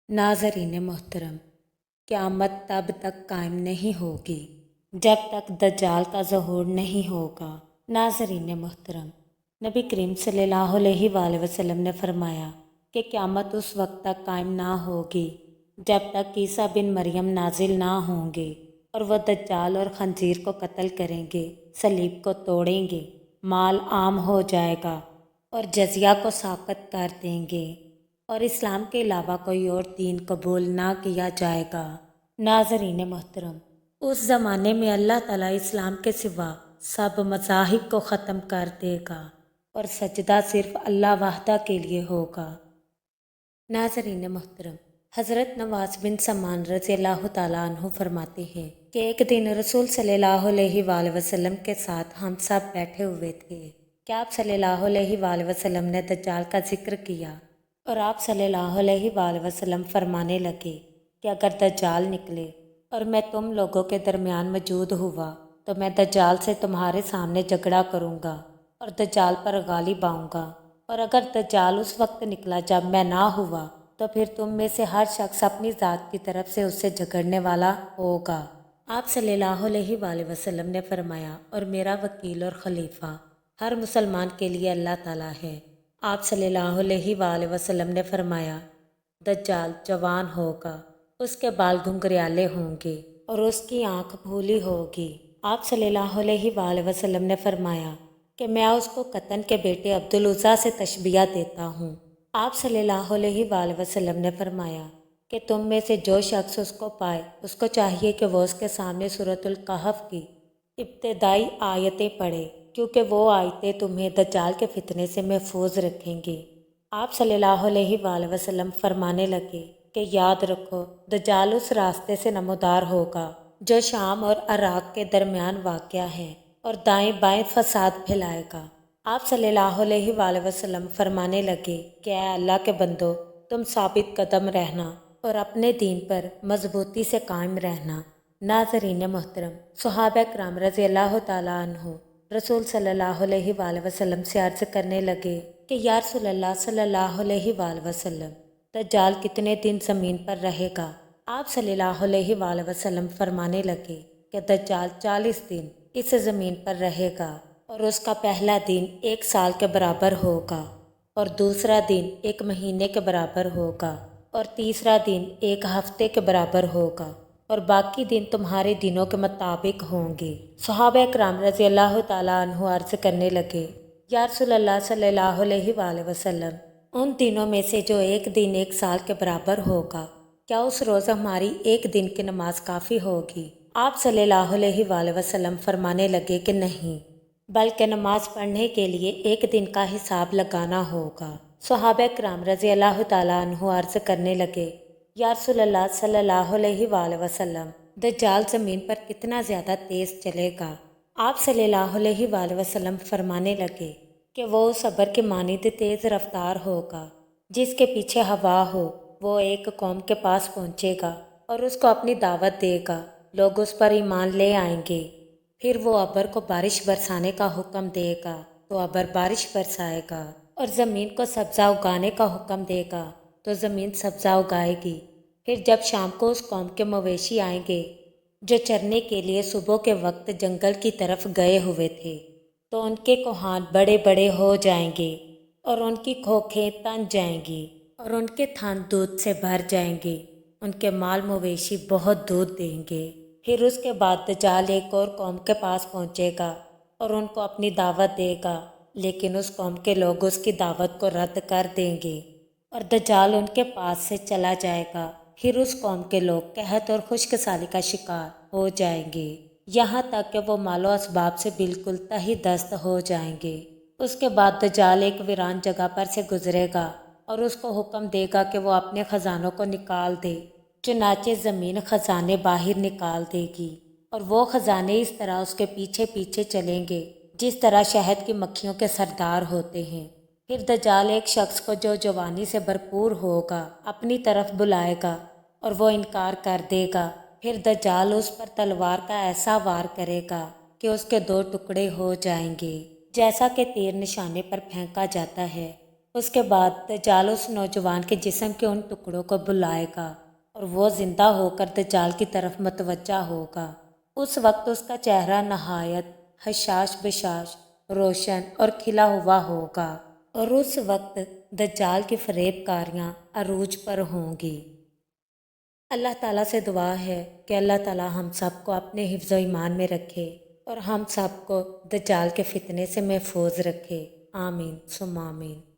नाज़रीन मोहतरम, क़यामत तब तक कायम नहीं होगी जब तक दज्जाल का ज़हूर नहीं होगा। नाज़रीन मोहतरम, नबी करीम सल्लल्लाहु अलैहि वसल्लम ने फरमाया कि क़यामत उस वक्त तक कायम ना होगी जब तक ईसा बिन मरियम नाजिल ना होंगे और वह दज्जाल और खंजीर को कत्ल करेंगे, सलीब को तोड़ेंगे, माल आम हो जाएगा और जजिया को साक़त कर देंगे और इस्लाम के अलावा कोई और दीन कबूल ना किया जाएगा। नाज़रीन मोहतरम, उस ज़माने में अल्लाह ताला इस्लाम के सिवा सब मज़ाहिब को ख़त्म कर देगा और सजदा सिर्फ अल्लाह वाहदा के लिए होगा। नाज़रीन मोहतरम, हज़रत नवाज बिन समान रज़ी अल्लाह ताला अन्हु फरमाते हैं कि एक दिन रसूल सल्लल्लाहु अलैहि वसल्लम के साथ हम सब बैठे हुए थे कि आप सल्लल्लाहु अलैहि वसल्लम ने दज्जाल का जिक्र किया और आप सल्लल्लाहु अलैहि वसल्लम फरमाने लगे कि अगर दज्जाल निकले और मैं तुम लोगों के दरमियान मौजूद हुआ तो मैं दज्जाल से तुम्हारे सामने झगड़ा करूँगा और दज्जाल पर गालिब आऊँगा, और अगर दज्जाल उस वक्त निकला जब मैं ना हुआ तो फिर तुम में से हर शख्स अपनी ज़ात की तरफ से उससे झगड़ने वाला होगा। आप सल्लल्लाहु अलैहि वसल्लम ने फरमाया, और मेरा वकील और खलीफा हर मुसलमान के लिए अल्लाह ताला है। आप सल्लल्लाहु अलैहि वसल्लम ने फरमाया, दज्जाल जवान होगा, उसके बाल घुंघराले होंगे और उसकी आँख भूली होगी। आप सल्लल्लाहु अलैहि वसल्लम ने फरमाया कि मैं उसको कतन के बेटे अब्दुल उज़्ज़ा से तशबिया देता हूँ। आप सल्लल्लाहु अलैहि वसल्लम ने फरमाया कि तुम में से जो शख्स उसको पाए उसको चाहिए कि वो उसके सामने सूरतुल कहफ की इब्तिदाई आयतें पढ़े, क्योंकि वो आयतें तुम्हें दज्जाल के फितने से महफूज रखेंगी। आप सल्लल्लाहु अलैहि वसल्लम फरमाने लगे कि याद रखो, दज्जाल उस रास्ते से नमोदार होगा जो शाम और अराक के दरमियान वाक़या है और दाएं बाएं फसाद फैलाएगा। आप सल्लल्लाहु अलैहि वसल्लम फरमाने लगे कि ऐ अल्लाह के बंदो, तुम साबित कदम रहना और अपने दीन पर मजबूती से कायम रहना। नाज़रीन मोहतरम, सहाबा किराम रज़ी अल्लाह ताला अन्हु रसूल सल्लल्लाहु अलैहि वसल्लम से अर्ज़ करने लगे कि या रसूलल्लाह सल्लल्लाहु अलैहि वसल्लम, दज्जाल कितने दिन ज़मीन पर रहेगा? आप सल्लल्लाहु अलैहि वसल्लम फरमाने लगे कि दज्जाल 40 दिन इस ज़मीन पर रहेगा और उसका पहला दिन 1 साल के बराबर होगा और दूसरा दिन 1 महीने के बराबर होगा और तीसरा दिन 1 हफ्ते के बराबर होगा और बाकी दिन तुम्हारे दिनों के मुताबिक होंगे। सहाबा किराम रज़ी अल्लाह ताला अन्हु अर्ज़ करने लगे, या रसूलल्लाह सल्लल्लाहु अलैहि वसल्लम, उन दिनों में से जो एक दिन 1 साल के बराबर होगा, क्या उस रोज़ हमारी एक दिन की नमाज काफ़ी होगी? आप सल्लल्लाहु अलैहि वसल्लम फरमाने लगे कि नहीं, बल्कि नमाज पढ़ने के लिए एक दिन का हिसाब लगाना होगा। सहाबा किराम रज़ी अल्लाह ताला अन्हु अर्ज़ करने लगे, या रसूलल्लाह सल्लल्लाहु अलैहि वसल्लम, दज्जाल ज़मीन पर कितना ज़्यादा तेज़ चलेगा? आप सल्लल्लाहु अलैहि वसल्लम फरमाने लगे कि वो सब्र के मानिंद तेज़ रफ्तार होगा, जिसके पीछे हवा हो। वो एक कौम के पास पहुँचेगा और उसको अपनी दावत देगा, लोग उस पर ईमान ले आएंगे। फिर वो अबर को बारिश बरसाने का हुक्म देगा तो अबर बारिश बरसाएगा और ज़मीन को सब्ज़ा उगाने का हुक्म देगा तो ज़मीन सब्ज़ा उगाएगी। फिर जब शाम को उस कौम के मवेशी आएंगे जो चरने के लिए सुबह के वक्त जंगल की तरफ गए हुए थे, तो उनके कोहान बड़े बड़े हो जाएंगे और उनकी खोखें तन जाएंगी और उनके थन दूध से भर जाएंगे। उनके माल मवेशी बहुत दूध देंगे। फिर उसके बाद दज्जाल एक और कौम के पास पहुंचेगा और उनको अपनी दावत देगा, लेकिन उस कौम के लोग उसकी दावत को रद्द कर देंगे और दज्जाल उनके पास से चला जाएगा। फिर उस कौम के लोग कहत और खुशकसाली का शिकार हो जाएंगे, यहाँ तक कि वो मालो असबाब से बिल्कुल तही दस्त हो जाएंगे। उसके बाद दज्जाल एक वीरान जगह पर से गुजरेगा और उसको हुक्म देगा कि वो अपने ख़जानों को निकाल दे। चुनाचे ज़मीन ख़जाने बाहर निकाल देगी और वो ख़जाने इस तरह उसके पीछे पीछे चलेंगे जिस तरह शहद की मक्खियों के सरदार होते हैं। फिर दज्जाल एक शख्स को जो जवानी से भरपूर होगा अपनी तरफ बुलाएगा और वो इनकार कर देगा। फिर दज्जाल उस पर तलवार का ऐसा वार करेगा कि उसके 2 टुकड़े हो जाएंगे, जैसा कि तीर निशाने पर फेंका जाता है। اس کے بعد دجال اس نوجوان کے جسم کے ان ٹکڑوں کو بلائے گا اور وہ زندہ ہو کر دجال کی طرف متوجہ ہوگا۔ اس وقت اس کا چہرہ نہایت حشاش بشاش، روشن اور کھلا ہوا ہوگا، اور اس وقت دجال کی فریب کاریاں عروج پر ہوں گی۔ اللہ تعالیٰ سے دعا ہے کہ اللہ تعالیٰ ہم سب کو اپنے حفظ و ایمان میں رکھے اور ہم سب کو دجال کے فتنے سے محفوظ رکھے۔ آمین ثم آمین۔